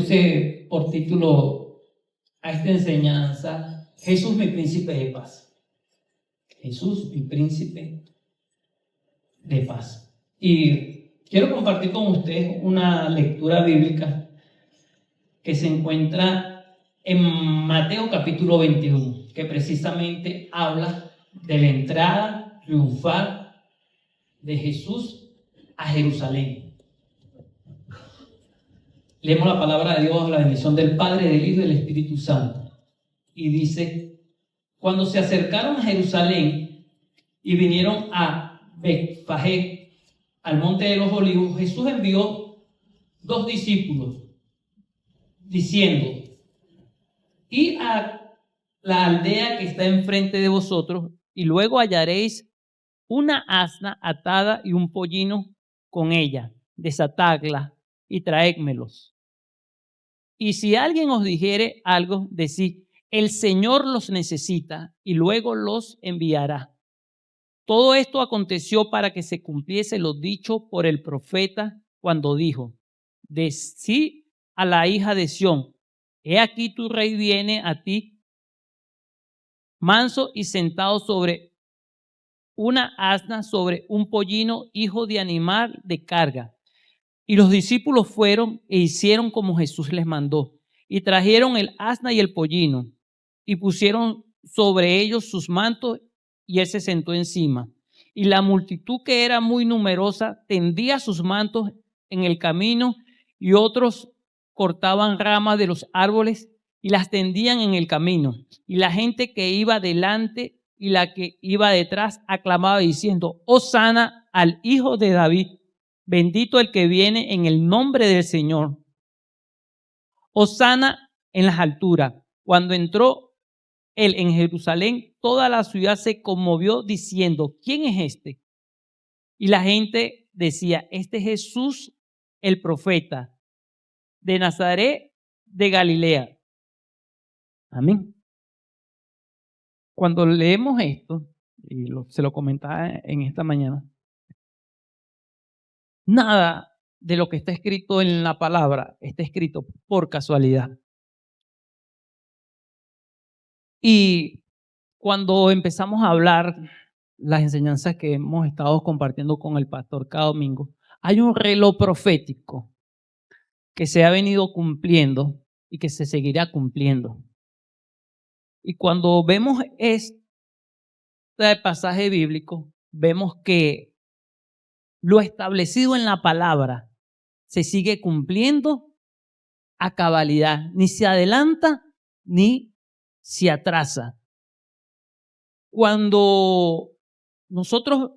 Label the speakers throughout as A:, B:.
A: puse por título a esta enseñanza, Jesús mi príncipe de paz. Jesús mi príncipe de paz. Y quiero compartir con ustedes una lectura bíblica que se encuentra en Mateo capítulo 21, que precisamente habla de la entrada triunfal de Jesús a Jerusalén. Leemos la palabra de Dios, la bendición del Padre, del Hijo y del Espíritu Santo. Y dice: cuando se acercaron a Jerusalén y vinieron a Betfagé, al monte de los olivos, Jesús envió 2 discípulos, diciendo: id a la aldea que está enfrente de vosotros, y luego hallaréis una asna atada y un pollino con ella. Desatadla y traédmelos. Y si alguien os dijere algo, decid: el Señor los necesita, y luego los enviará. Todo esto aconteció para que se cumpliese lo dicho por el profeta cuando dijo: decid a la hija de Sión, he aquí tu rey viene a ti, manso y sentado sobre una asna, sobre un pollino, hijo de animal de carga. Y los discípulos fueron e hicieron como Jesús les mandó, y trajeron el asna y el pollino, y pusieron sobre ellos sus mantos, y él se sentó encima. Y la multitud, que era muy numerosa, tendía sus mantos en el camino, y otros cortaban ramas de los árboles y las tendían en el camino. Y la gente que iba delante y la que iba detrás aclamaba diciendo: Hosana al Hijo de David. Bendito el que viene en el nombre del Señor. Hosana en las alturas. Cuando entró él en Jerusalén, toda la ciudad se conmovió diciendo: ¿quién es este? Y la gente decía: este es Jesús el profeta de Nazaret de Galilea. Amén. Cuando leemos esto, y se lo comentaba en esta mañana, nada de lo que está escrito en la palabra está escrito por casualidad. Y cuando empezamos a hablar las enseñanzas que hemos estado compartiendo con el pastor cada domingo, hay un reloj profético que se ha venido cumpliendo y que se seguirá cumpliendo. Y cuando vemos este pasaje bíblico, vemos que lo establecido en la palabra se sigue cumpliendo a cabalidad, ni se adelanta ni se atrasa. Cuando nosotros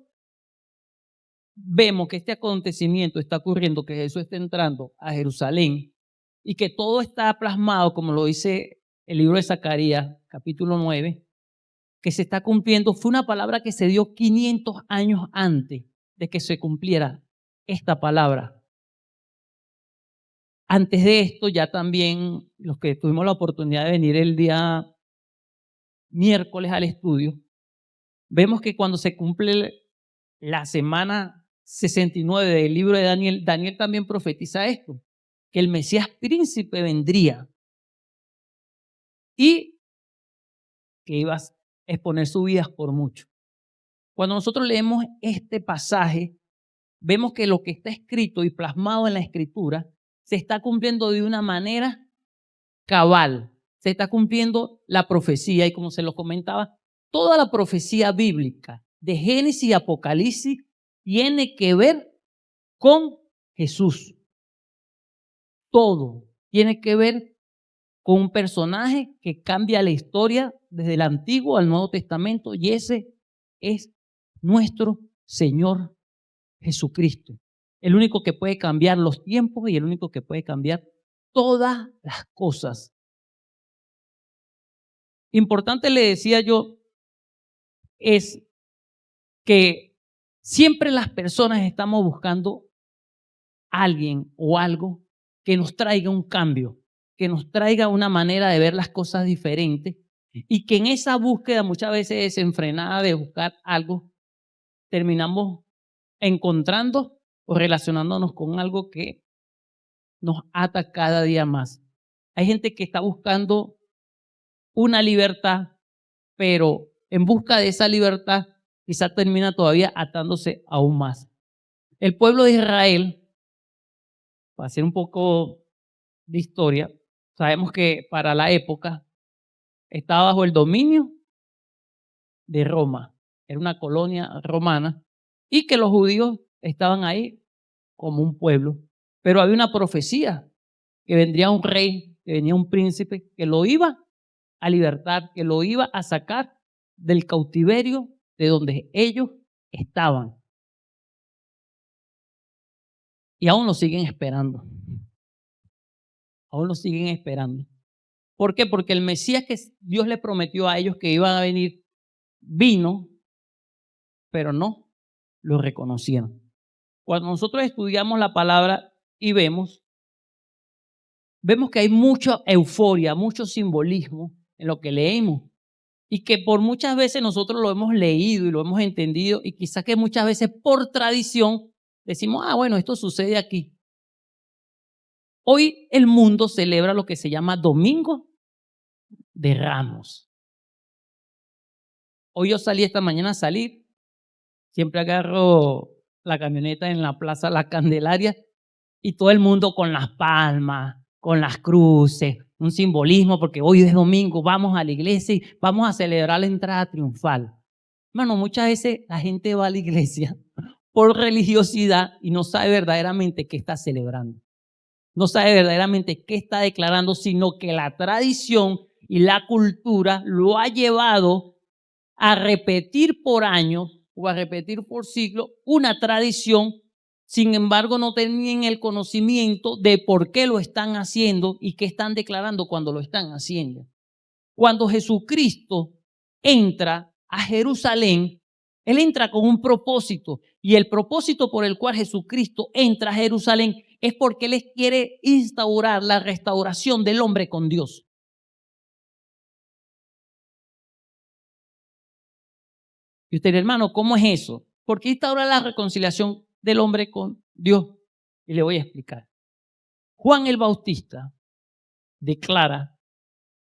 A: vemos que este acontecimiento está ocurriendo, que Jesús está entrando a Jerusalén y que todo está plasmado, como lo dice el libro de Zacarías, capítulo 9, que se está cumpliendo, fue una palabra que se dio 500 años antes de que se cumpliera esta palabra. Antes de esto, ya también los que tuvimos la oportunidad de venir el día miércoles al estudio, vemos que cuando se cumple la semana 69 del libro de Daniel, Daniel también profetiza esto, que el Mesías príncipe vendría y que iba a exponer su vida por mucho. Cuando nosotros leemos este pasaje, vemos que lo que está escrito y plasmado en la escritura se está cumpliendo de una manera cabal. Se está cumpliendo la profecía, y como se lo comentaba, toda la profecía bíblica de Génesis y Apocalipsis tiene que ver con Jesús. Todo tiene que ver con un personaje que cambia la historia desde el Antiguo al Nuevo Testamento, y ese es nuestro Señor Jesucristo. El único que puede cambiar los tiempos y el único que puede cambiar todas las cosas. Importante, le decía yo, es que siempre las personas estamos buscando a alguien o algo que nos traiga un cambio, que nos traiga una manera de ver las cosas diferentes, y que en esa búsqueda muchas veces desenfrenada de buscar algo, terminamos encontrando o relacionándonos con algo que nos ata cada día más.
B: Hay gente que está buscando una libertad, pero en busca de esa libertad quizá termina todavía atándose aún más. El pueblo de Israel, para hacer un poco de historia, sabemos que para la época estaba bajo el dominio de Roma. Era una colonia romana y que los judíos estaban ahí como un pueblo. Pero había una profecía que vendría un rey, que venía un príncipe, que lo iba a libertar, que lo iba a sacar del cautiverio de donde ellos estaban. Y aún lo siguen esperando. Aún lo siguen esperando. ¿Por qué? Porque el Mesías que Dios le prometió a ellos que iban a venir, vino, pero no lo reconocieron. Cuando nosotros estudiamos la palabra y vemos que hay mucha euforia, mucho simbolismo en lo que leímos. Y que por muchas veces nosotros lo hemos leído y lo hemos entendido y quizás que muchas veces por tradición decimos, bueno, esto sucede aquí. Hoy el mundo celebra lo que se llama Domingo de Ramos. Hoy yo salí esta mañana a salir, siempre agarro la camioneta en la Plaza La Candelaria y todo el mundo con las palmas, con las cruces, un simbolismo porque hoy es domingo, vamos a la iglesia y vamos a celebrar la entrada triunfal. Hermano, muchas veces la gente va a la iglesia por religiosidad y no sabe verdaderamente qué está celebrando. No sabe verdaderamente qué está declarando, sino que la tradición y la cultura lo ha llevado a repetir por años o a repetir por siglos una tradición. Sin embargo, no tenían el conocimiento de por qué lo están haciendo y qué están declarando cuando lo están haciendo. Cuando Jesucristo entra a Jerusalén, Él entra con un propósito. Y el propósito por el cual Jesucristo entra a Jerusalén es porque Él quiere instaurar la restauración del hombre con Dios. Y usted, hermano, ¿cómo es eso? ¿Por qué instaura la reconciliación del hombre con Dios? Y le voy a explicar. Juan el Bautista declara,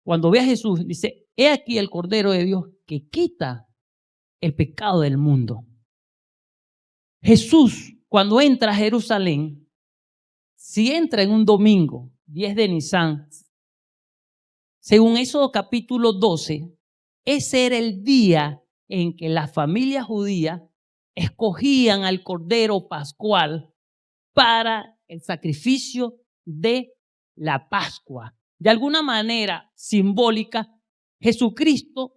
B: cuando ve a Jesús, dice, he aquí el Cordero de Dios que quita el pecado del mundo. Jesús, cuando entra a Jerusalén, si entra en un domingo, 10 de Nisan, según Éxodo capítulo 12, ese era el día en que las familias judías escogían al Cordero Pascual para el sacrificio de la Pascua. De alguna manera simbólica, Jesucristo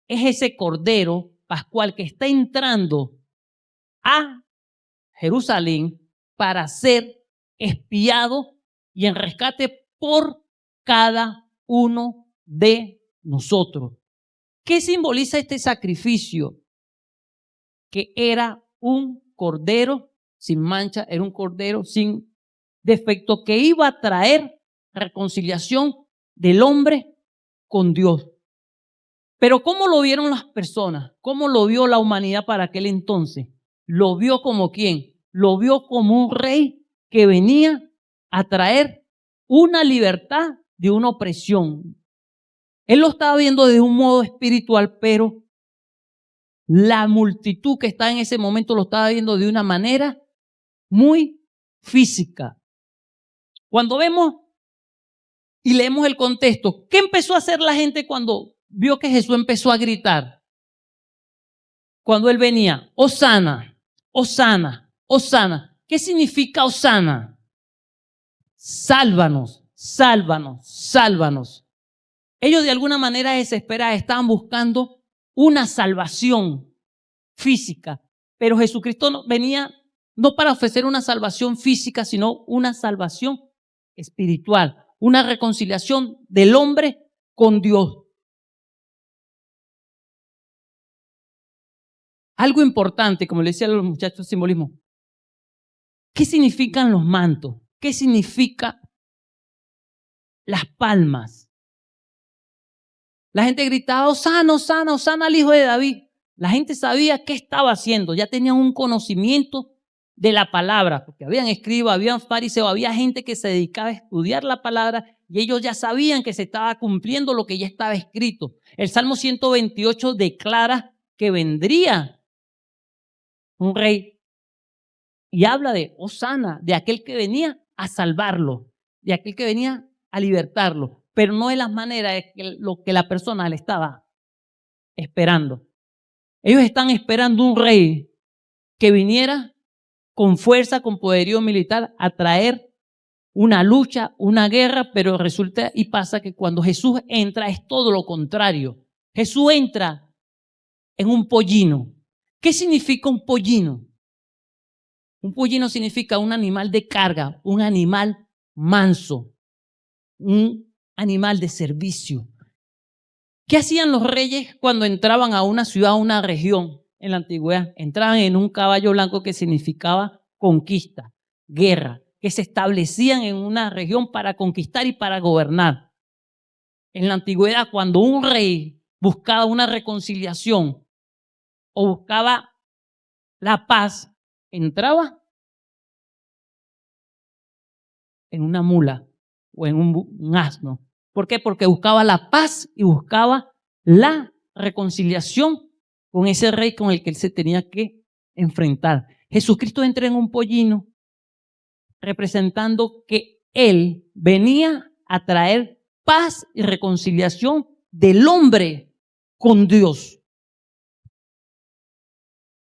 B: es ese Cordero Pascual que está entrando a Jerusalén para ser expiado y en rescate por cada uno de nosotros. ¿Qué simboliza este sacrificio? Que era un cordero sin mancha, era un cordero sin defecto que iba a traer reconciliación del hombre con Dios. Pero ¿cómo lo vieron las personas? ¿Cómo lo vio la humanidad para aquel entonces? ¿Lo vio como quién? Lo vio como un rey que venía a traer una libertad de una opresión. Él lo estaba viendo de un modo espiritual, pero la multitud que está en ese momento lo estaba viendo de una manera muy física. Cuando vemos y leemos el contexto, ¿qué empezó a hacer la gente cuando vio que Jesús empezó a gritar? Cuando él venía, Hosana, Hosana, Hosana. ¿Qué significa Hosana? Sálvanos, sálvanos, sálvanos. Ellos de alguna manera desesperados estaban buscando una salvación física, pero Jesucristo venía no para ofrecer una salvación física, sino una salvación espiritual, una reconciliación del hombre con Dios. Algo importante, como le decía a los muchachos, el simbolismo. ¿Qué significan los mantos? ¿Qué significa las palmas? La gente gritaba, Hosana, Hosana, Hosana al hijo de David. La gente sabía qué estaba haciendo, ya tenían un conocimiento de la palabra, porque habían escribas, habían fariseos, había gente que se dedicaba a estudiar la palabra y ellos ya sabían que se estaba cumpliendo lo que ya estaba escrito. El Salmo 128 declara que vendría un rey y habla de Hosana, de aquel que venía a salvarlo, de aquel que venía a libertarlo, pero no de las maneras de lo que la persona le estaba esperando. Ellos están esperando un rey que viniera con fuerza, con poderío militar a traer una lucha, una guerra, pero resulta y pasa que cuando Jesús entra es todo lo contrario. Jesús entra en un pollino. ¿Qué significa un pollino? Un pollino significa un animal de carga, un animal manso, un animal de servicio. ¿Qué hacían los reyes cuando entraban a una ciudad, a una región en la antigüedad? Entraban en un caballo blanco que significaba conquista, guerra, que se establecían en una región para conquistar y para gobernar. En la antigüedad, cuando un rey buscaba una reconciliación o buscaba la paz, entraba en una mula o en un asno. ¿Por qué? Porque buscaba la paz y buscaba la reconciliación con ese rey con el que él se tenía que enfrentar. Jesucristo entra en un pollino representando que él venía a traer paz y reconciliación del hombre con Dios.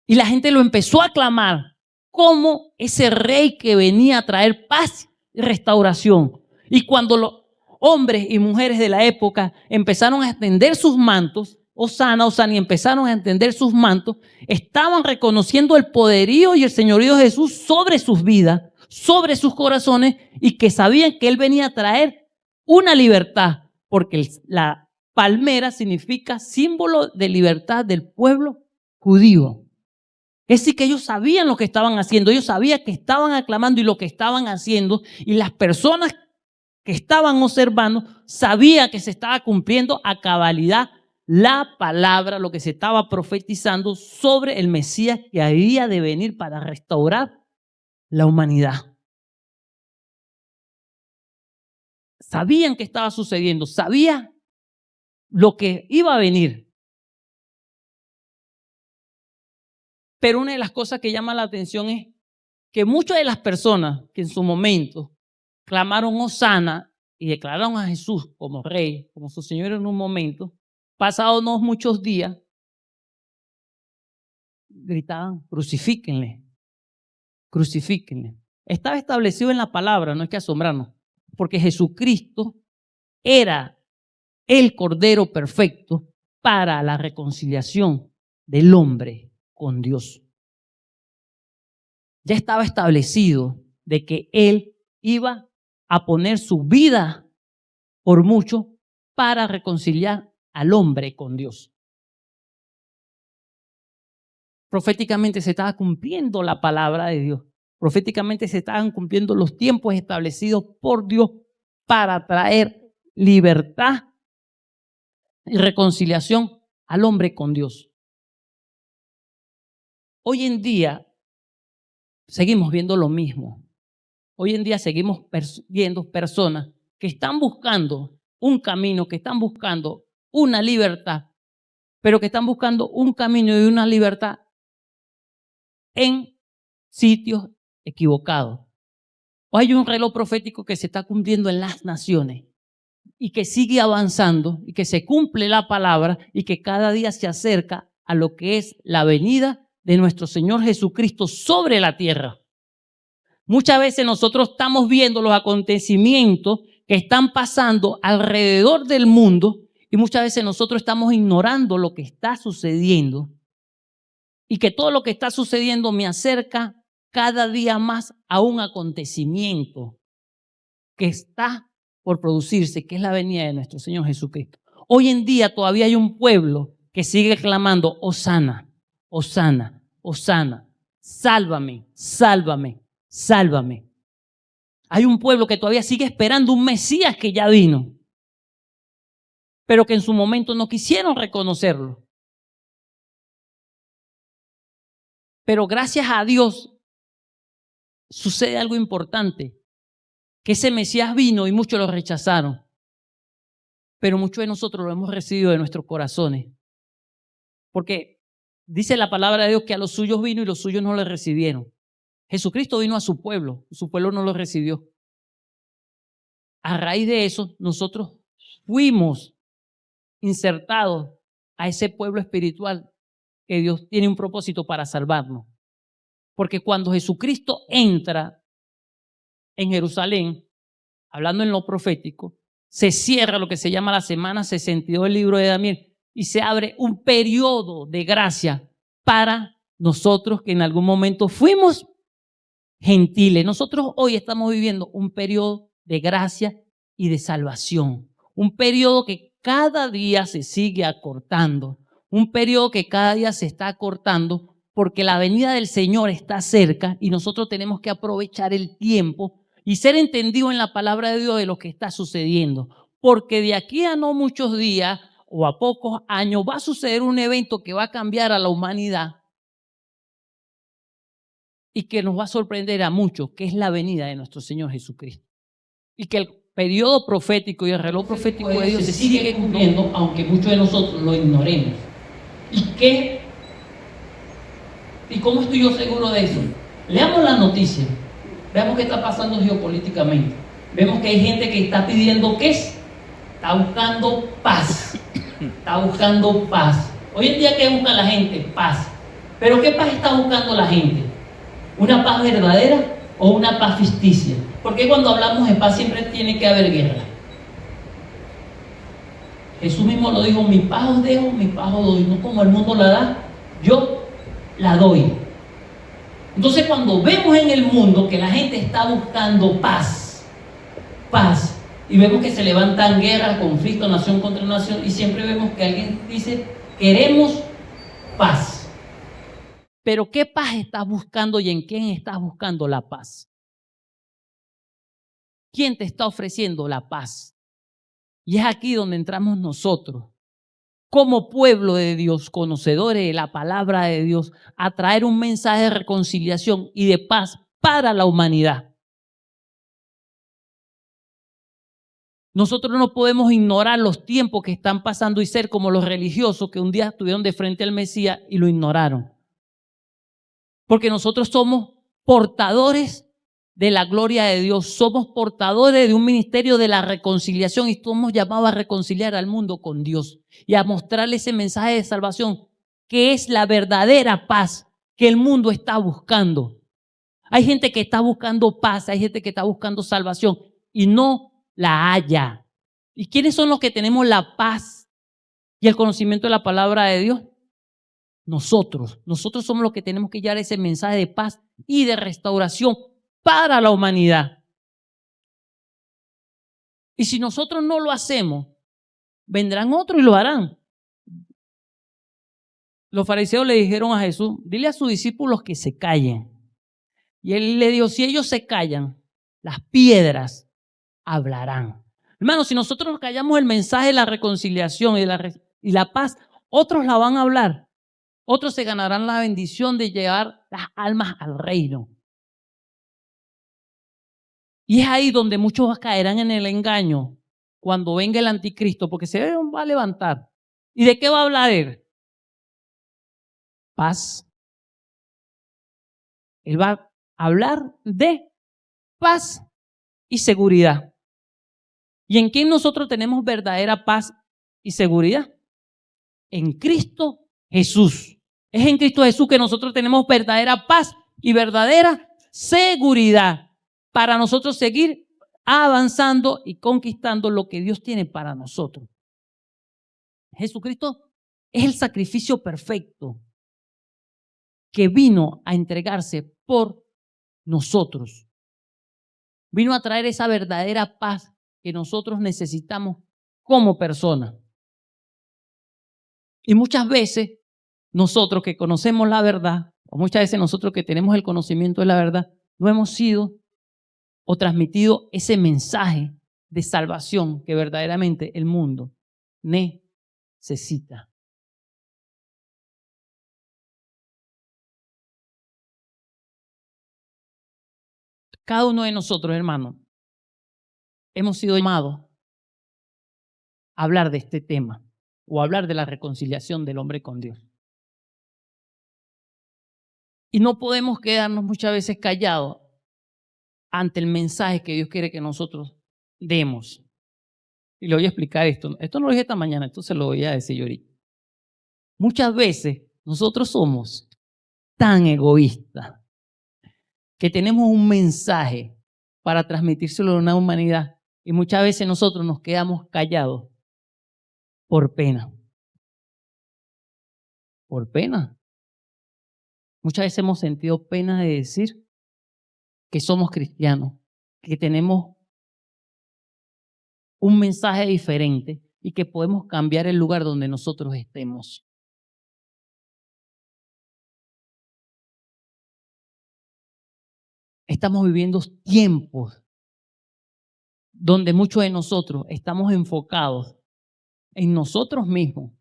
B: Y la gente lo empezó a aclamar como ese rey que venía a traer paz y restauración. Y cuando los hombres y mujeres de la época empezaron a extender sus mantos, Hosana, Hosana, y empezaron a extender sus mantos, estaban reconociendo el poderío y el señorío de Jesús sobre sus vidas, sobre sus corazones, y que sabían que Él venía a traer una libertad, porque la palmera significa símbolo de libertad del pueblo judío. Es decir, que ellos sabían lo que estaban haciendo, ellos sabían que estaban aclamando y lo que estaban haciendo, y las personas que estaban observando sabían que se estaba cumpliendo a cabalidad la palabra, lo que se estaba profetizando sobre el Mesías que había de venir para restaurar la humanidad. Sabían que estaba sucediendo, sabían lo que iba a venir. Pero una de las cosas que llama la atención es que muchas de las personas que en su momento clamaron Hosana y declararon a Jesús como rey, como su Señor en un momento, pasados no muchos días, gritaban, crucifíquenle, crucifíquenle. Estaba establecido en la palabra, no hay que asombrarnos, porque Jesucristo era el Cordero perfecto para la reconciliación del hombre con Dios. Ya estaba establecido de que Él iba a poner su vida por mucho para reconciliar al hombre con Dios. Proféticamente se estaba cumpliendo la palabra de Dios. Proféticamente se estaban cumpliendo los tiempos establecidos por Dios para traer libertad y reconciliación al hombre con Dios. Hoy en día seguimos viendo lo mismo. Hoy en día seguimos viendo personas que están buscando un camino, que están buscando una libertad, pero que están buscando un camino y una libertad en sitios equivocados. Hoy hay un reloj profético que se está cumpliendo en las naciones y que sigue avanzando y que se cumple la palabra y que cada día se acerca a lo que es la venida de nuestro Señor Jesucristo sobre la tierra. Muchas veces nosotros estamos viendo los acontecimientos que están pasando alrededor del mundo y muchas veces nosotros estamos ignorando lo que está sucediendo y que todo lo que está sucediendo me acerca cada día más a un acontecimiento que está por producirse, que es la venida de nuestro Señor Jesucristo. Hoy en día todavía hay un pueblo que sigue clamando, Hosana, Hosana, Hosana, sálvame, sálvame, sálvame. Hay un pueblo que todavía sigue esperando un Mesías que ya vino, pero que en su momento no quisieron reconocerlo. Pero gracias a Dios sucede algo importante. que ese Mesías vino y muchos lo rechazaron. Pero muchos de nosotros lo hemos recibido de nuestros corazones. Porque dice la palabra de Dios que a los suyos vino y los suyos no le recibieron. Jesucristo vino a su pueblo no lo recibió. A raíz de eso, nosotros fuimos insertados a ese pueblo espiritual que Dios tiene un propósito para salvarnos. Porque cuando Jesucristo entra en Jerusalén, hablando en lo profético, se cierra lo que se llama la semana 62 del libro de Daniel y se abre un periodo de gracia para nosotros que en algún momento fuimos gentiles. Nosotros hoy estamos viviendo un periodo de gracia y de salvación. Un periodo que cada día se sigue acortando. Un periodo que cada día se está acortando porque la venida del Señor está cerca y nosotros tenemos que aprovechar el tiempo y ser entendidos en la palabra de Dios de lo que está sucediendo. Porque de aquí a no muchos días o a pocos años va a suceder un evento que va a cambiar a la humanidad y que nos va a sorprender a muchos, que es la venida de nuestro Señor Jesucristo. Y que el periodo profético y el reloj profético de Dios se sigue cumpliendo, aunque muchos de nosotros lo ignoremos. ¿Y cómo estoy yo seguro de eso? Leamos la noticia, veamos qué está pasando geopolíticamente. Vemos que hay gente que está pidiendo ¿qué es? Está buscando paz. Está buscando paz. Hoy en día, ¿qué busca la gente? Paz. ¿Pero qué paz está buscando la gente? ¿Una paz verdadera o una paz ficticia? Porque cuando hablamos de paz siempre tiene que haber guerra. Jesús mismo lo dijo, mi paz os dejo, mi paz os doy. No como el mundo la da, yo la doy. Entonces cuando vemos en el mundo que la gente está buscando paz, y vemos que se levantan guerras, conflictos, nación contra nación, y siempre vemos que alguien dice, queremos paz. Pero ¿qué paz estás buscando y en quién estás buscando la paz? ¿Quién te está ofreciendo la paz? Y es aquí donde entramos nosotros, como pueblo de Dios, conocedores de la palabra de Dios, a traer un mensaje de reconciliación y de paz para la humanidad. Nosotros no podemos ignorar los tiempos que están pasando y ser como los religiosos que un día estuvieron de frente al Mesías y lo ignoraron. Porque nosotros somos portadores de la gloria de Dios, somos portadores de un ministerio de la reconciliación y somos llamados a reconciliar al mundo con Dios y a mostrarle ese mensaje de salvación que es la verdadera paz que el mundo está buscando. Hay gente que está buscando paz, hay gente que está buscando salvación y no la halla. ¿Y quiénes son los que tenemos la paz y el conocimiento de la palabra de Dios? Nosotros somos los que tenemos que llevar ese mensaje de paz y de restauración para la humanidad. Y si nosotros no lo hacemos, vendrán otros y lo harán. Los fariseos le dijeron a Jesús, dile a sus discípulos que se callen. Y él le dijo, si ellos se callan, las piedras hablarán. Hermanos, si nosotros callamos el mensaje de la reconciliación y la paz, otros la van a hablar. Otros se ganarán la bendición de llevar las almas al reino. Y es ahí donde muchos caerán en el engaño cuando venga el anticristo, porque se va a levantar. ¿Y de qué va a hablar él? Paz. Él va a hablar de paz y seguridad. ¿Y en quién nosotros tenemos verdadera paz y seguridad? En Cristo Jesús. Es en Cristo Jesús que nosotros tenemos verdadera paz y verdadera seguridad para nosotros seguir avanzando y conquistando lo que Dios tiene para nosotros. Jesucristo es el sacrificio perfecto que vino a entregarse por nosotros. Vino a traer esa verdadera paz que nosotros necesitamos como personas. Y muchas veces nosotros que conocemos la verdad, o muchas veces nosotros que tenemos el conocimiento de la verdad, no hemos sido o transmitido ese mensaje de salvación que verdaderamente el mundo necesita. Cada uno de nosotros, hermanos, hemos sido llamados a hablar de este tema o a hablar de la reconciliación del hombre con Dios. Y no podemos quedarnos muchas veces callados ante el mensaje que Dios quiere que nosotros demos. Y le voy a explicar esto. Esto no lo dije esta mañana, esto se lo voy a decir yo ahorita. Muchas veces nosotros somos tan egoístas que tenemos un mensaje para transmitírselo a una humanidad y muchas veces nosotros nos quedamos callados por pena. Por pena. Muchas veces hemos sentido pena de decir que somos cristianos, que tenemos un mensaje diferente y que podemos cambiar el lugar donde nosotros estemos. Estamos viviendo tiempos donde muchos de nosotros estamos enfocados en nosotros mismos,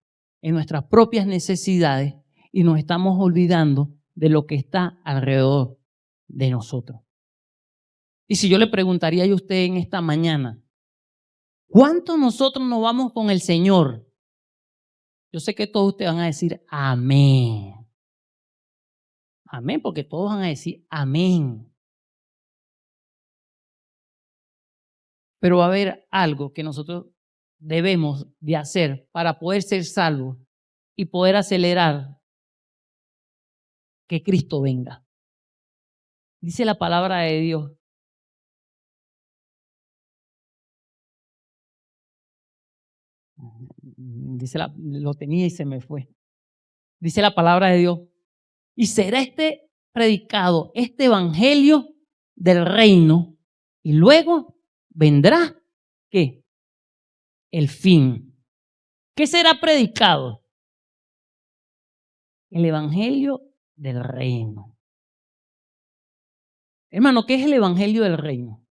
B: en nuestras propias necesidades y nos estamos olvidando de lo que está alrededor de nosotros. Y si yo le preguntaría a usted en esta mañana, ¿cuánto nosotros nos vamos con el Señor? Yo sé que todos ustedes van a decir amén. Amén, porque todos van a decir amén. Pero va a haber algo que nosotros debemos de hacer para poder ser salvos y poder acelerar que Cristo venga. Dice la palabra de Dios. Lo tenía y se me fue. Dice la palabra de Dios. Y será predicado este evangelio del reino y luego vendrá, ¿qué? El fin. ¿Qué será predicado? El evangelio del reino. Hermano, ¿qué es el evangelio del reino?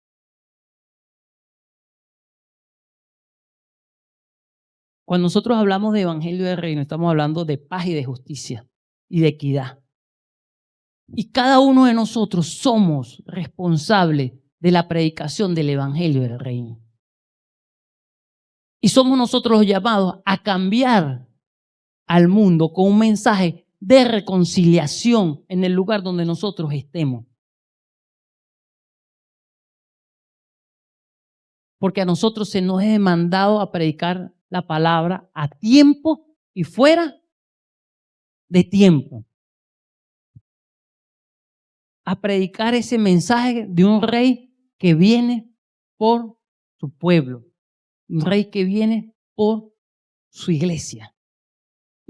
B: Cuando nosotros hablamos de evangelio del reino, estamos hablando de paz y de justicia y de equidad. Y cada uno de nosotros somos responsables de la predicación del evangelio del reino. Y somos nosotros los llamados a cambiar al mundo con un mensaje de reconciliación en el lugar donde nosotros estemos. Porque a nosotros se nos es demandado a predicar la palabra a tiempo y fuera de tiempo. A predicar ese mensaje de un rey que viene por su pueblo. Un rey que viene por su iglesia.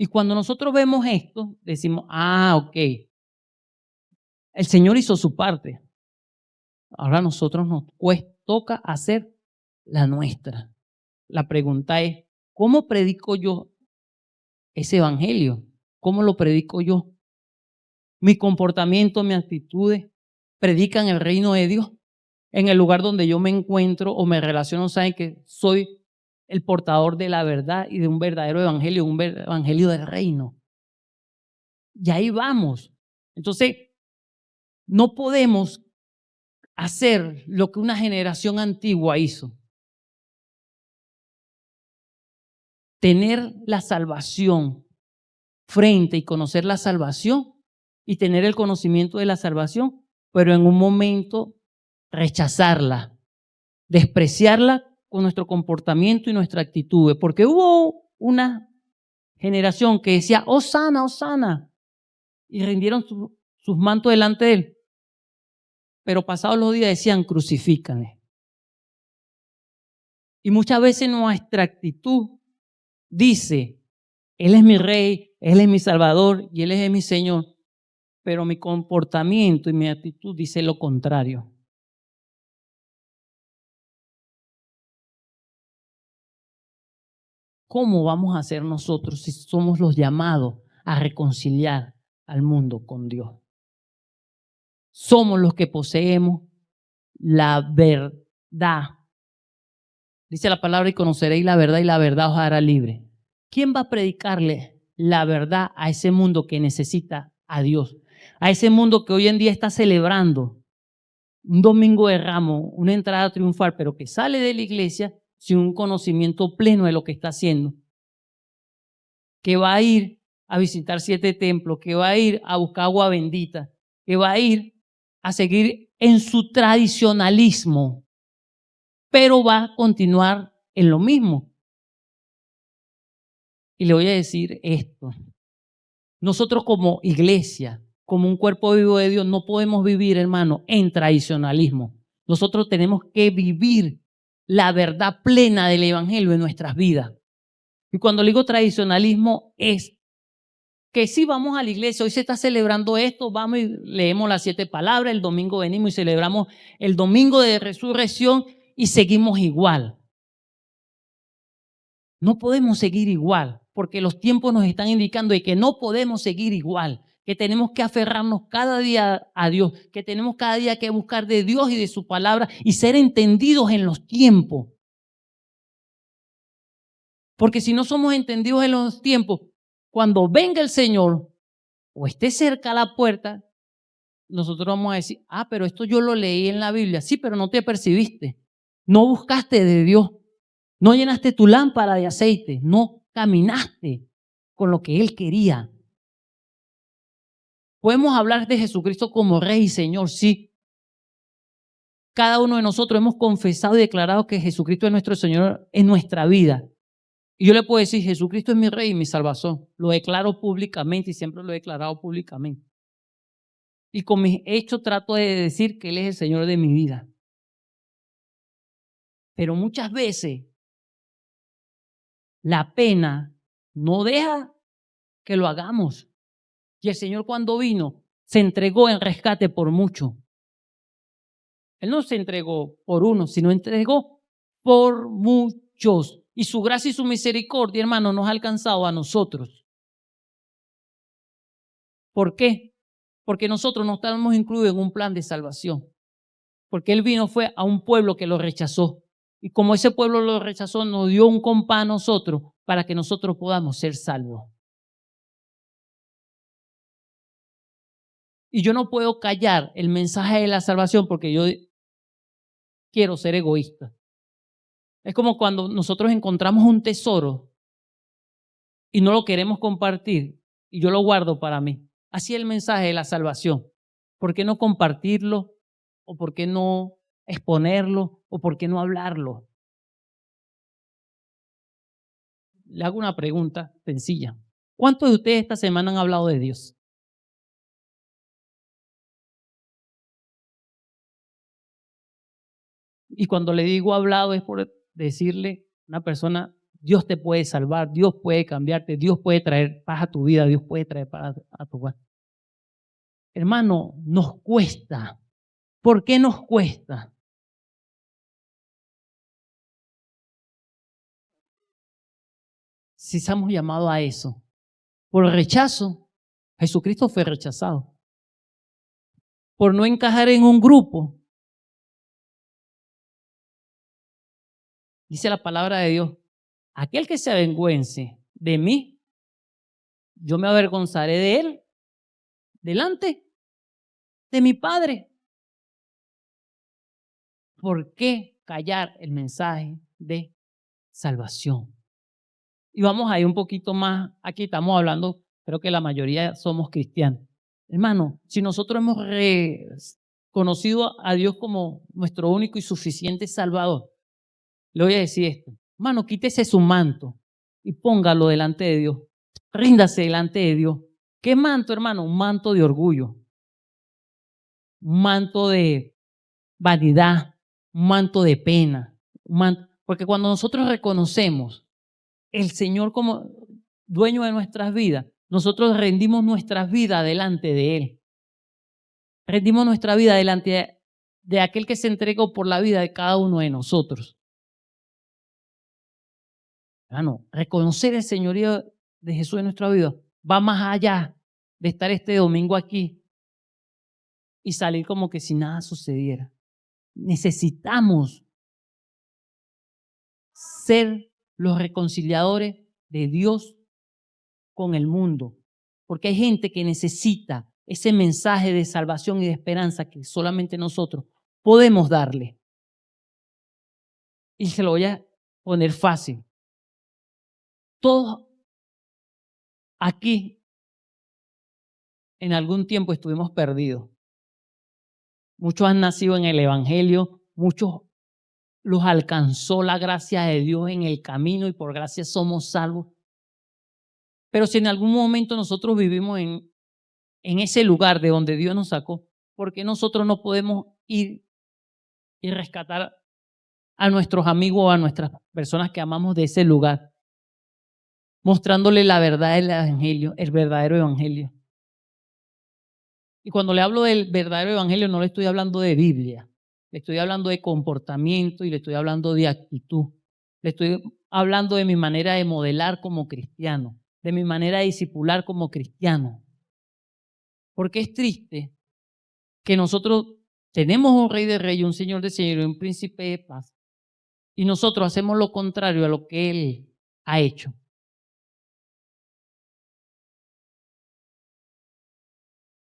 B: Y cuando nosotros vemos esto, decimos, ok, el Señor hizo su parte. Ahora a nosotros nos toca hacer la nuestra. La pregunta es, ¿cómo predico yo ese evangelio? ¿Cómo lo predico yo? Mi comportamiento, mis actitudes, predican el reino de Dios. En el lugar donde yo me encuentro o me relaciono, saben que soy el portador de la verdad y de un verdadero evangelio, un evangelio del reino. Y ahí vamos. Entonces, no podemos hacer lo que una generación antigua hizo. Tener la salvación frente y conocer la salvación y tener el conocimiento de la salvación, pero en un momento rechazarla, despreciarla con nuestro comportamiento y nuestra actitud, porque hubo una generación que decía, Hosana, Hosana, y rindieron sus mantos delante de él, pero pasados los días decían, crucifícanle. Y muchas veces nuestra actitud dice, Él es mi rey, Él es mi salvador y Él es mi Señor, pero mi comportamiento y mi actitud dice lo contrario. ¿Cómo vamos a hacer nosotros si somos los llamados a reconciliar al mundo con Dios? Somos los que poseemos la verdad. Dice la palabra, y conoceréis la verdad y la verdad os hará libre. ¿Quién va a predicarle la verdad a ese mundo que necesita a Dios? A ese mundo que hoy en día está celebrando un domingo de Ramos, una entrada triunfal, pero que sale de la iglesia sin un conocimiento pleno de lo que está haciendo. Que va a ir a visitar 7 templos, que va a ir a buscar agua bendita, que va a ir a seguir en su tradicionalismo, pero va a continuar en lo mismo. Y le voy a decir esto. Nosotros como iglesia, como un cuerpo vivo de Dios, no podemos vivir, hermano, en tradicionalismo. Nosotros tenemos que vivir la verdad plena del evangelio en nuestras vidas. Y cuando digo tradicionalismo es que si vamos a la iglesia, hoy se está celebrando esto, vamos y leemos las 7 palabras, el domingo venimos y celebramos el domingo de resurrección y seguimos igual. No podemos seguir igual, porque los tiempos nos están indicando de que no podemos seguir igual, que tenemos que aferrarnos cada día a Dios, que tenemos cada día que buscar de Dios y de su palabra y ser entendidos en los tiempos. Porque si no somos entendidos en los tiempos, cuando venga el Señor o esté cerca a la puerta, nosotros vamos a decir, pero esto yo lo leí en la Biblia. Sí, pero no te percibiste. No buscaste de Dios. No llenaste tu lámpara de aceite. No caminaste con lo que Él quería. Podemos hablar de Jesucristo como Rey y Señor, sí. Cada uno de nosotros hemos confesado y declarado que Jesucristo es nuestro Señor en nuestra vida. Y yo le puedo decir, Jesucristo es mi Rey y mi Salvador. Lo declaro públicamente y siempre lo he declarado públicamente. Y con mis hechos trato de decir que Él es el Señor de mi vida. Pero muchas veces la pena no deja que lo hagamos. Y el Señor cuando vino se entregó en rescate por mucho. Él no se entregó por uno, sino entregó por muchos. Y su gracia y su misericordia, hermano, nos ha alcanzado a nosotros. ¿Por qué? Porque nosotros no estamos incluidos en un plan de salvación. Porque Él vino fue a un pueblo que lo rechazó. Y como ese pueblo lo rechazó, nos dio un compa a nosotros para que nosotros podamos ser salvos. Y yo no puedo callar el mensaje de la salvación porque yo quiero ser egoísta. Es como cuando nosotros encontramos un tesoro y no lo queremos compartir y yo lo guardo para mí. Así es el mensaje de la salvación. ¿Por qué no compartirlo? ¿O por qué no exponerlo? ¿O por qué no hablarlo? Le hago una pregunta sencilla. ¿Cuántos de ustedes esta semana han hablado de Dios? Y cuando le digo hablado es por decirle a una persona, Dios te puede salvar, Dios puede cambiarte, Dios puede traer paz a tu vida, Dios puede traer paz a tu hogar. Hermano, nos cuesta. ¿Por qué nos cuesta? Si estamos llamados a eso. Por rechazo, Jesucristo fue rechazado. Por no encajar en un grupo, dice la palabra de Dios, aquel que se avergüence de mí, yo me avergonzaré de él delante de mi Padre. ¿Por qué callar el mensaje de salvación? Y vamos a ir un poquito más, aquí estamos hablando, creo que la mayoría somos cristianos. Hermano, si nosotros hemos reconocido a Dios como nuestro único y suficiente Salvador, le voy a decir esto. Hermano, quítese su manto y póngalo delante de Dios. Ríndase delante de Dios. ¿Qué manto, hermano? Un manto de orgullo. Un manto de vanidad. Un manto de pena. Porque cuando nosotros reconocemos el Señor como dueño de nuestras vidas, nosotros rendimos nuestras vidas delante de Él. Rendimos nuestra vida delante de aquel que se entregó por la vida de cada uno de nosotros. Reconocer el señorío de Jesús en nuestra vida va más allá de estar este domingo aquí y salir como que si nada sucediera. Necesitamos ser los reconciliadores de Dios con el mundo, porque hay gente que necesita ese mensaje de salvación y de esperanza que solamente nosotros podemos darle? Y se lo voy a poner fácil. Todos aquí en algún tiempo estuvimos perdidos. Muchos han nacido en el Evangelio, muchos los alcanzó la gracia de Dios en el camino y por gracia somos salvos. Pero si en algún momento nosotros vivimos en ese lugar de donde Dios nos sacó, ¿por qué nosotros no podemos ir y rescatar a nuestros amigos o a nuestras personas que amamos de ese lugar, mostrándole la verdad del Evangelio, el verdadero Evangelio? Y cuando le hablo del verdadero Evangelio no le estoy hablando de Biblia, le estoy hablando de comportamiento y le estoy hablando de actitud. Le estoy hablando de mi manera de modelar como cristiano, de mi manera de discipular como cristiano. Porque es triste que nosotros tenemos un rey de reyes, un señor de señores, un príncipe de paz, y nosotros hacemos lo contrario a lo que él ha hecho.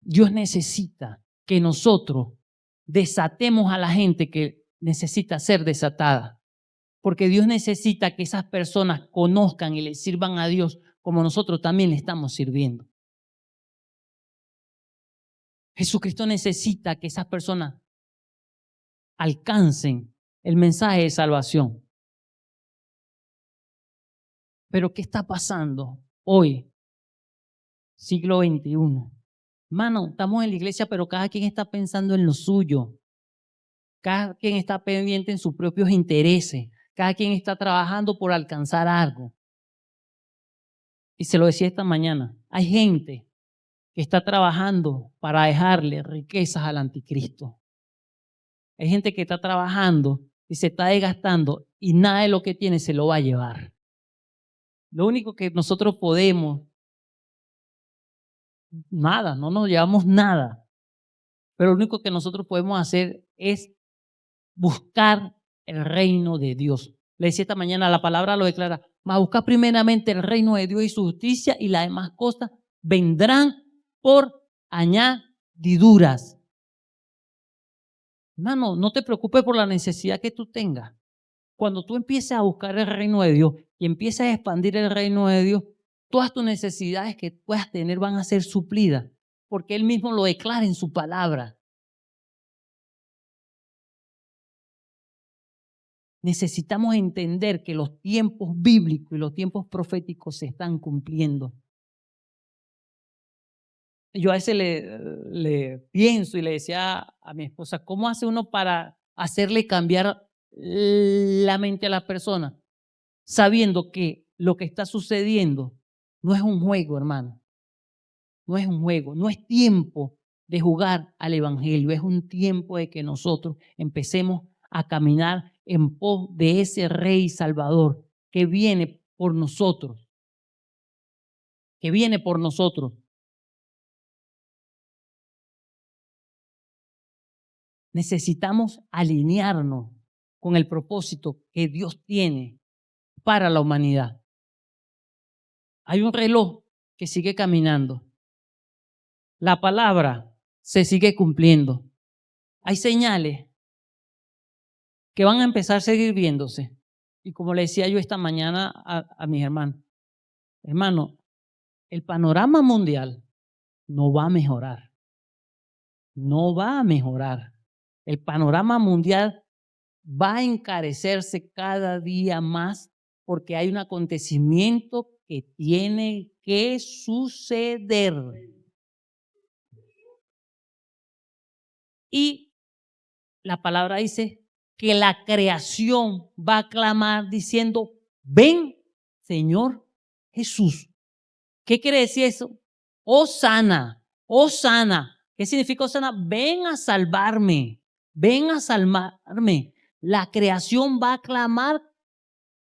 B: Dios necesita que nosotros desatemos a la gente que necesita ser desatada. Porque Dios necesita que esas personas conozcan y le sirvan a Dios como nosotros también le estamos sirviendo. Jesucristo necesita que esas personas alcancen el mensaje de salvación. Pero ¿qué está pasando hoy, siglo XXI? Hermano, estamos en la iglesia, pero cada quien está pensando en lo suyo. Cada quien está pendiente en sus propios intereses. Cada quien está trabajando por alcanzar algo. Y se lo decía esta mañana, hay gente que está trabajando para dejarle riquezas al anticristo. Hay gente que está trabajando y se está desgastando y nada de lo que tiene se lo va a llevar. Lo único que nosotros podemos, nada, no nos llevamos nada. Pero lo único que nosotros podemos hacer es buscar el reino de Dios. Le decía esta mañana, la palabra lo declara, mas buscar primeramente el reino de Dios y su justicia y las demás cosas vendrán por añadiduras. Hermano, no te preocupes por la necesidad que tú tengas. Cuando tú empieces a buscar el reino de Dios y empieces a expandir el reino de Dios, todas tus necesidades que puedas tener van a ser suplidas, porque Él mismo lo declara en su palabra. Necesitamos entender que los tiempos bíblicos y los tiempos proféticos se están cumpliendo. Yo a veces le pienso y le decía a mi esposa, ¿cómo hace uno para hacerle cambiar la mente a la persona? Sabiendo que lo que está sucediendo no es un juego, hermano. No es un juego, no es tiempo de jugar al evangelio, es un tiempo de que nosotros empecemos a caminar en pos de ese Rey Salvador que viene por nosotros, que viene por nosotros. Necesitamos alinearnos con el propósito que Dios tiene para la humanidad. Hay un reloj que sigue caminando. La palabra se sigue cumpliendo. Hay señales que van a empezar a seguir viéndose. Y como le decía yo esta mañana a mis hermanos, hermano, el panorama mundial no va a mejorar. No va a mejorar. El panorama mundial va a encarecerse cada día más porque hay un acontecimiento que tiene que suceder. Y la palabra dice que la creación va a clamar diciendo, ven, Señor Jesús. ¿Qué quiere decir eso? Hosana, Hosana. ¿Qué significa Hosana? Ven a salvarme, ven a salvarme. La creación va a clamar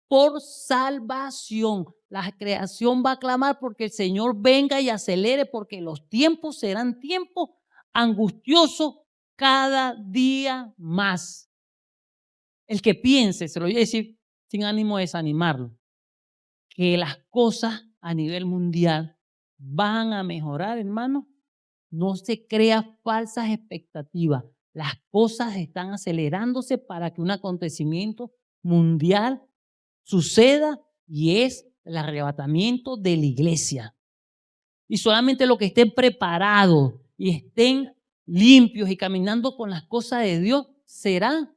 B: por salvación. La creación va a clamar porque el Señor venga y acelere, porque los tiempos serán tiempos angustiosos cada día más. El que piense, se lo voy a decir sin ánimo de desanimarlo, que las cosas a nivel mundial van a mejorar, hermano, no se crea falsas expectativas. las cosas están acelerándose para que un acontecimiento mundial suceda y es el arrebatamiento de la iglesia. Y solamente los que estén preparados y estén limpios y caminando con las cosas de Dios serán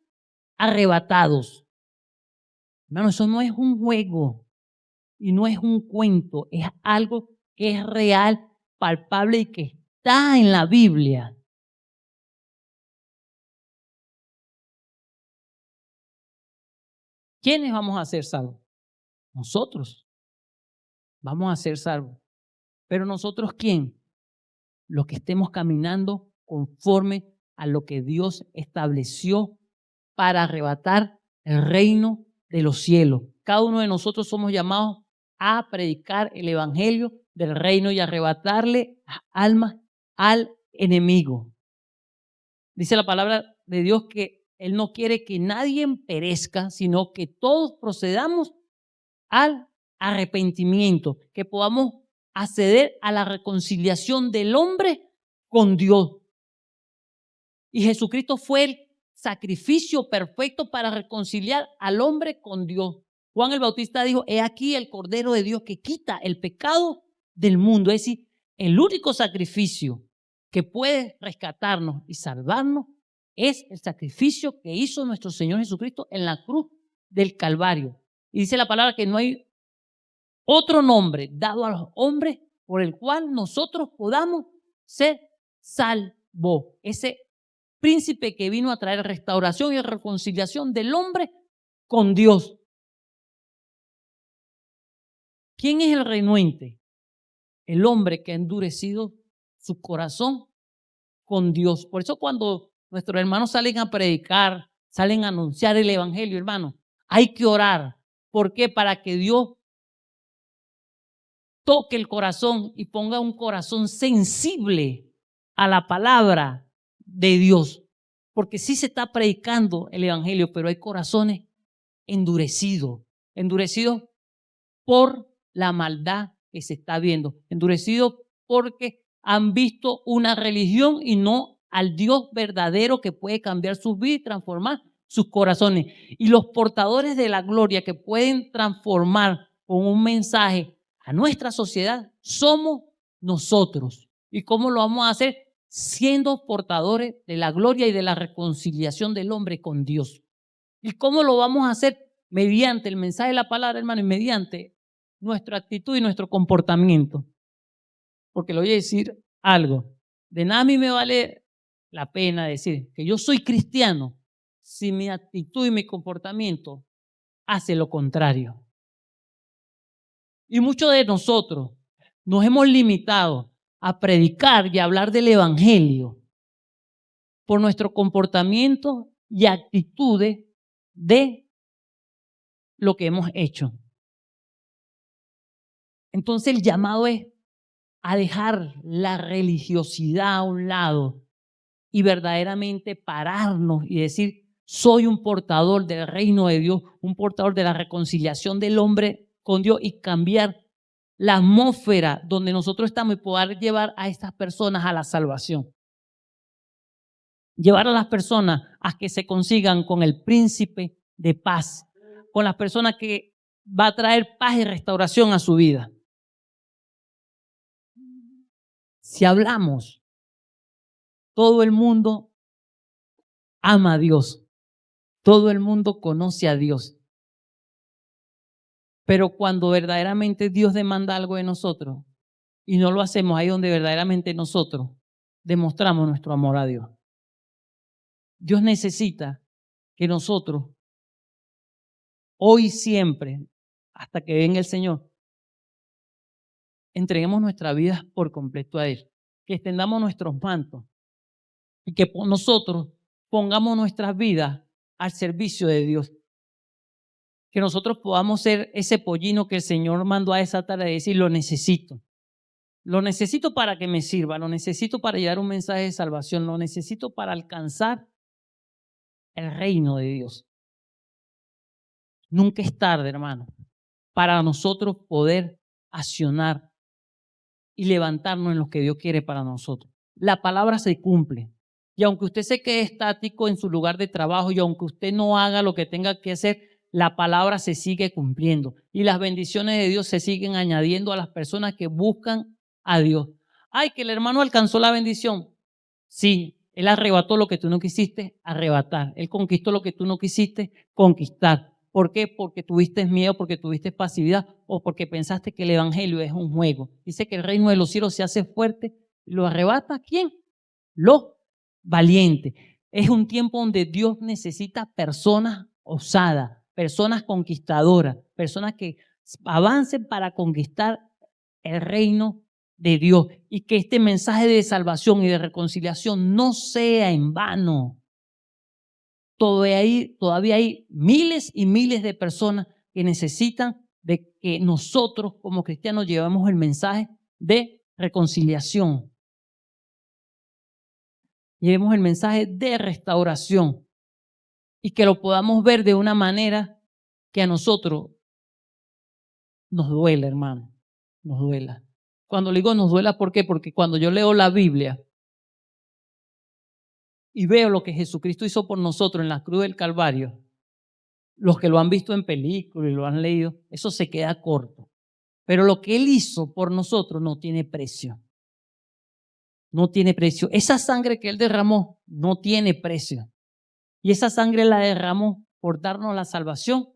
B: arrebatados. Hermano, eso no es un juego y no es un cuento, es algo que es real, palpable y que está en la Biblia. ¿Quiénes vamos a ser salvos? Nosotros vamos a ser salvos. Pero nosotros, ¿quién? Los que estemos caminando conforme a lo que Dios estableció para arrebatar el reino de los cielos. Cada uno de nosotros somos llamados a predicar el evangelio del reino y arrebatarle almas al enemigo. Dice la palabra de Dios que Él no quiere que nadie perezca, sino que todos procedamos al arrepentimiento, que podamos acceder a la reconciliación del hombre con Dios. Y Jesucristo fue el sacrificio perfecto para reconciliar al hombre con Dios. Juan el Bautista dijo, he aquí el Cordero de Dios que quita el pecado del mundo. Es decir, el único sacrificio que puede rescatarnos y salvarnos es el sacrificio que hizo nuestro Señor Jesucristo en la cruz del Calvario. Y dice la palabra que no hay otro nombre dado a los hombres por el cual nosotros podamos ser salvos. Ese príncipe que vino a traer restauración y reconciliación del hombre con Dios. ¿Quién es el renuente? El hombre que ha endurecido su corazón con Dios. Por eso cuando nuestros hermanos salen a predicar, salen a anunciar el evangelio, hermano, hay que orar. ¿Por qué? Para que Dios toque el corazón y ponga un corazón sensible a la palabra de Dios. Porque sí se está predicando el evangelio, pero hay corazones endurecidos por la maldad que se está viendo, endurecidos porque han visto una religión y no al Dios verdadero que puede cambiar sus vidas y transformar sus corazones. Y los portadores de la gloria que pueden transformar con un mensaje a nuestra sociedad somos nosotros. ¿Y cómo lo vamos a hacer? Siendo portadores de la gloria y de la reconciliación del hombre con Dios. ¿Y cómo lo vamos a hacer? Mediante el mensaje de la palabra, hermano, y mediante nuestra actitud y nuestro comportamiento. Porque le voy a decir algo. De nada a mí me vale la pena decir que yo soy cristiano si mi actitud y mi comportamiento hace lo contrario. Y muchos de nosotros nos hemos limitado a predicar y a hablar del evangelio por nuestro comportamiento y actitudes de lo que hemos hecho. Entonces el llamado es a dejar la religiosidad a un lado y verdaderamente pararnos y decir, soy un portador del reino de Dios, un portador de la reconciliación del hombre con Dios y cambiar la atmósfera donde nosotros estamos y poder llevar a estas personas a la salvación. Llevar a las personas a que se consigan con el príncipe de paz, con las personas que va a traer paz y restauración a su vida. Si hablamos, todo el mundo ama a Dios, todo el mundo conoce a Dios. Pero cuando verdaderamente Dios demanda algo de nosotros y no lo hacemos ahí donde verdaderamente nosotros demostramos nuestro amor a Dios. Dios necesita que nosotros, hoy y siempre, hasta que venga el Señor, entreguemos nuestra vida por completo a Él, que extendamos nuestros mantos y que nosotros pongamos nuestras vidas al servicio de Dios. Que nosotros podamos ser ese pollino que el Señor mandó a desatar y decir, lo necesito. Lo necesito para que me sirva, lo necesito para llevar un mensaje de salvación, lo necesito para alcanzar el reino de Dios. Nunca es tarde, hermano, para nosotros poder accionar y levantarnos en lo que Dios quiere para nosotros. La palabra se cumple Y aunque usted se quede estático en su lugar de trabajo y aunque usted no haga lo que tenga que hacer, la palabra se sigue cumpliendo y las bendiciones de Dios se siguen añadiendo a las personas que buscan a Dios. Ay, que el hermano alcanzó la bendición. Sí, él arrebató lo que tú no quisiste arrebatar. Él conquistó lo que tú no quisiste conquistar. ¿Por qué? Porque tuviste miedo, porque tuviste pasividad o porque pensaste que el evangelio es un juego. Dice que el reino de los cielos se hace fuerte. ¿Lo arrebata quién? Los valientes. Es un tiempo donde Dios necesita personas osadas, personas conquistadoras, personas que avancen para conquistar el reino de Dios y que este mensaje de salvación y de reconciliación no sea en vano. Todavía hay miles y miles de personas que necesitan de que nosotros como cristianos llevemos el mensaje de reconciliación. Llevemos el mensaje de restauración y que lo podamos ver de una manera que a nosotros nos duela, hermano, nos duela. Cuando le digo nos duela, ¿por qué? Porque cuando yo leo la Biblia y veo lo que Jesucristo hizo por nosotros en la cruz del Calvario, los que lo han visto en películas y lo han leído, eso se queda corto. Pero lo que Él hizo por nosotros no tiene precio. No tiene precio. Esa sangre que Él derramó no tiene precio. Y esa sangre la derramó por darnos la salvación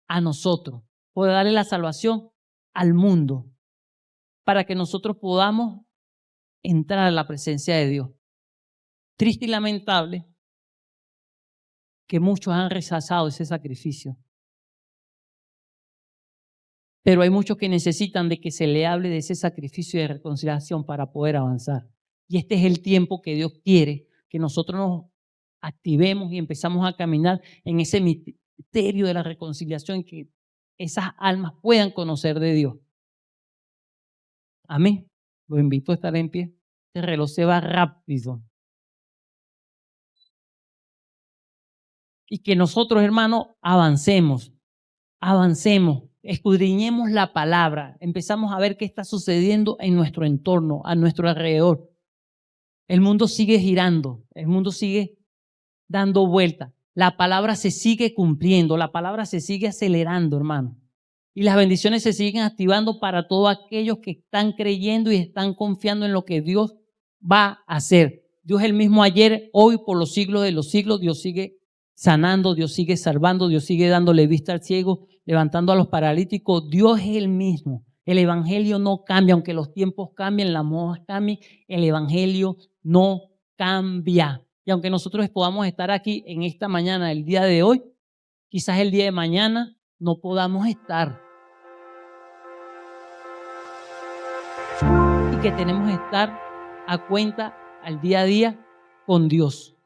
B: a nosotros, por darle la salvación al mundo, para que nosotros podamos entrar a la presencia de Dios. Triste y lamentable que muchos han rechazado ese sacrificio. Pero hay muchos que necesitan de que se le hable de ese sacrificio de reconciliación para poder avanzar. Y este es el tiempo que Dios quiere que nosotros nos activemos y empezamos a caminar en ese misterio de la reconciliación, que esas almas puedan conocer de Dios. Amén. Los invito a estar en pie. Este reloj se va rápido. Y que nosotros, hermanos, avancemos, escudriñemos la palabra, empezamos a ver qué está sucediendo en nuestro entorno, a nuestro alrededor. El mundo sigue girando, el mundo sigue dando vueltas. La palabra se sigue cumpliendo, la palabra se sigue acelerando, hermano. Y las bendiciones se siguen activando para todos aquellos que están creyendo y están confiando en lo que Dios va a hacer. Dios es el mismo ayer, hoy, por los siglos de los siglos. Dios sigue sanando, Dios sigue salvando, Dios sigue dándole vista al ciego, levantando a los paralíticos. Dios es el mismo. El evangelio no cambia, aunque los tiempos cambien, la moda cambie, el evangelio no cambia. Y aunque nosotros podamos estar aquí en esta mañana, el día de hoy, quizás el día de mañana no podamos estar. Y que tenemos que estar a cuenta al día a día con Dios.